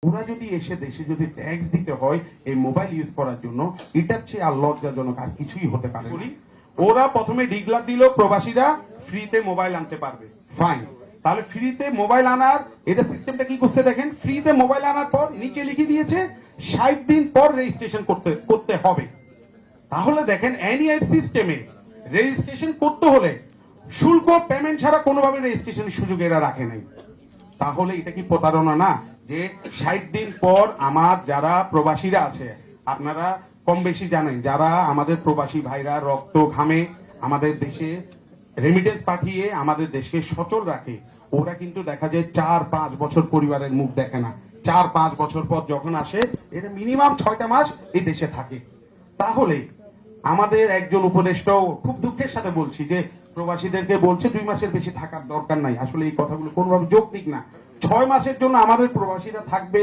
ওরা যদি এসে দেশে যদি ট্যাক্স দিতে হয় এই মোবাইল ইউজ করার জন্য, এটার চেয়ে আর লজ্জাজনক আর কিছুই হতে পারে না। ওরা প্রথমে ডিক্লার দিল প্রবাসীরা ফ্রিতে মোবাইল আনতে পারবে, ফাইন। তাহলে ফ্রিতে মোবাইল আনার এটা সিস্টেমটা কি করছে দেখেন, ফ্রিতে মোবাইল আনার পর নিচে লিখে দিয়েছে 60 দিন পর রেজিস্ট্রেশন করতে হবে। তাহলে দেখেন এনআইডি সিস্টেমে রেজিস্ট্রেশন করতে হলে শুল্ক পেমেন্ট ছাড়া কোনোভাবে রেজিস্ট্রেশনের সুযোগ এরা রাখে নাই। তাহলে এটা কি প্রতারণা না? যে 60 দিন পর আমার যারা প্রবাসীরা আছে, আপনারা কম বেশি জানেন, যারা আমাদের প্রবাসী ভাইরা রক্ত ঘামে আমাদের দেশে রেমিটেন্স পাঠিয়ে আমাদের দেশকে সচল রাখে, ওরা কিন্তু দেখা যায় 4-5 বছর পরিবারের মুখ দেখে না। 4-5 বছর পর যখন আসে, এরা মিনিমাম 6টা মাস এই দেশে থাকে। তাহলে আমাদের একজন উপদেষ্টাও খুব দুঃখের সাথে বলছি যে প্রবাসীদেরকে বলছে 2 মাসের বেশি থাকার দরকার নাই। আসলে এই কথাগুলো কোনোভাবে যৌক্তিক না। 6 মাসের জন্য আমাদের প্রবাসীরা থাকবে।